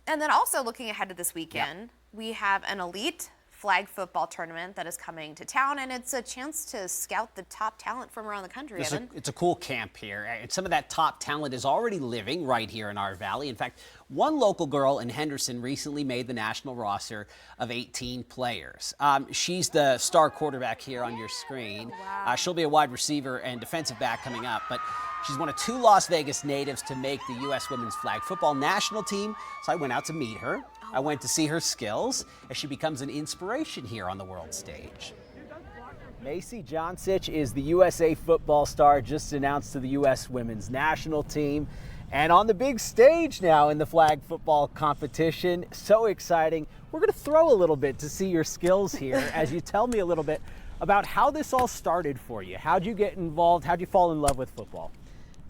And then also looking ahead to this weekend, we have an elite flag football tournament that is coming to town, and it's a chance to scout the top talent from around the country, Evan. It's a cool camp here, and some of that top talent is already living right here in our valley. In fact, one local girl in Henderson recently made the national roster of 18 players. She's the star quarterback here on your screen. Wow. She'll be a wide receiver and defensive back coming up, but she's one of 2 Las Vegas natives to make the U.S. women's flag football national team, so I went out to meet her. I went to see her skills as she becomes an inspiration here on the world stage. Macy Johnsich is the USA football star just announced to the U.S. women's national team. And on the big stage now in the flag football competition, so exciting. We're going to throw a little bit to see your skills here as you tell me a little bit about how this all started for you. How'd you get involved? How'd you fall in love with football?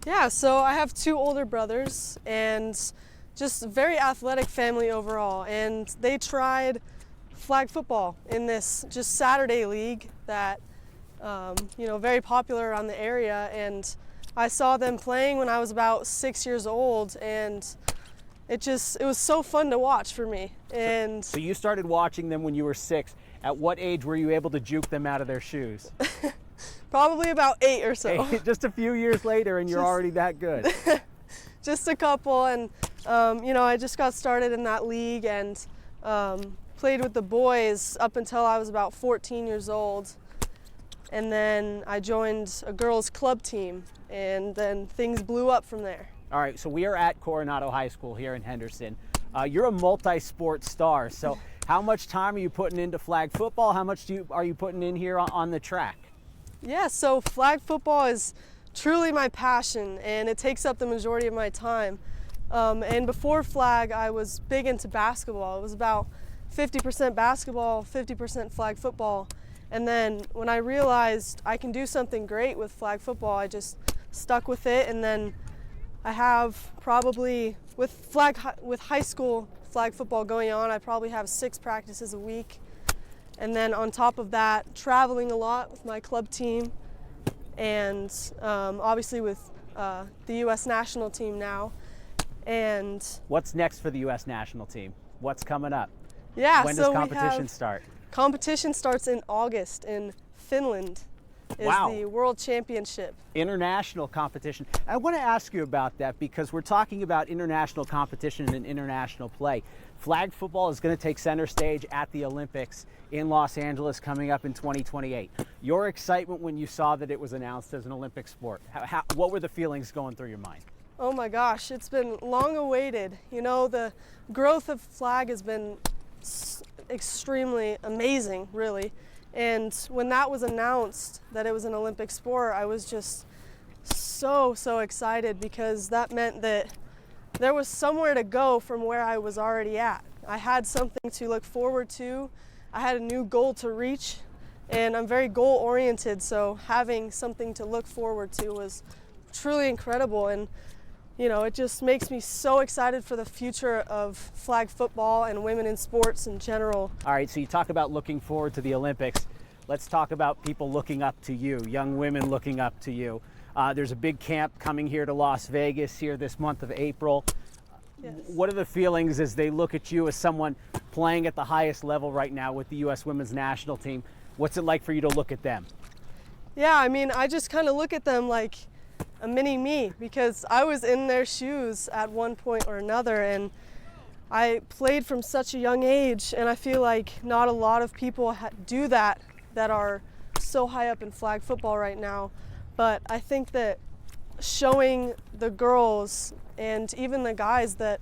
Yeah, so I have 2 older brothers and just a very athletic family overall, and they tried flag football in this just Saturday league that very popular around the area, and I saw them playing when I was about 6 years old, and it was so fun to watch for me. And so you started watching them when you were 6. At what age were you able to juke them out of their shoes? Probably about 8 or so. Just a few years later and you're already that good. Just a couple, and I just got started in that league and played with the boys up until I was about 14 years old. And then I joined a girls' club team, and then things blew up from there. All right, so we are at Coronado High School here in Henderson. You're a multi-sport star, so how much time are you putting into flag football? How much are you putting in here on the track? Yeah, so flag football is truly my passion, and it takes up the majority of my time. And before flag, I was big into basketball. It was about 50% basketball, 50% flag football. And then when I realized I can do something great with flag football, I just stuck with it. And then I have probably, with high school flag football going on, I probably have 6 practices a week. And then on top of that, traveling a lot with my club team, and obviously with the U.S. national team now. And what's next for the U.S. national team? What's coming up? Yeah, when does competition start? Competition starts in August in Finland. Is the World Championship. International competition. I want to ask you about that because we're talking about international competition and international play. Flag football is going to take center stage at the Olympics in Los Angeles coming up in 2028. Your excitement when you saw that it was announced as an Olympic sport, what were the feelings going through your mind? Oh my gosh, it's been long awaited. You know, the growth of flag has been extremely amazing, really. And when that was announced that it was an Olympic sport, I was just so excited because that meant that there was somewhere to go from where I was already at. I had something to look forward to. I had a new goal to reach, and I'm very goal-oriented, so having something to look forward to was truly incredible. And it just makes me so excited for the future of flag football and women in sports in general. All right, so you talk about looking forward to the Olympics. Let's talk about people looking up to you, young women looking up to you. There's a big camp coming here to Las Vegas here this month of April. Yes. What are the feelings as they look at you as someone playing at the highest level right now with the U.S. women's national team? What's it like for you to look at them? Yeah, I mean, I just kind of look at them like a mini me because I was in their shoes at one point or another, and I played from such a young age, and I feel like not a lot of people do that are so high up in flag football right now. But I think that showing the girls and even the guys that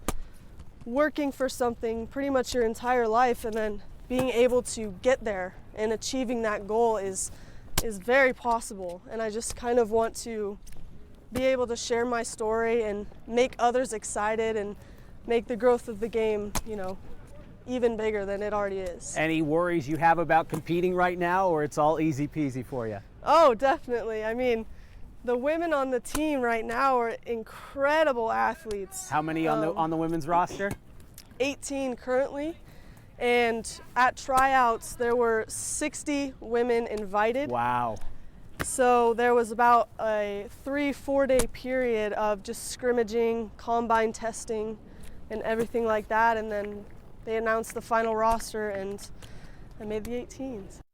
working for something pretty much your entire life and then being able to get there and achieving that goal is very possible. And I just kind of want to be able to share my story and make others excited and make the growth of the game, even bigger than it already is. Any worries you have about competing right now, or it's all easy peasy for you? Oh, definitely. I mean, the women on the team right now are incredible athletes. How many on the women's roster? 18 currently. And at tryouts, there were 60 women invited. Wow. So there was about a 3-4 day period of just scrimmaging, combine testing, and everything like that. And then they announced the final roster, and I made the 18s.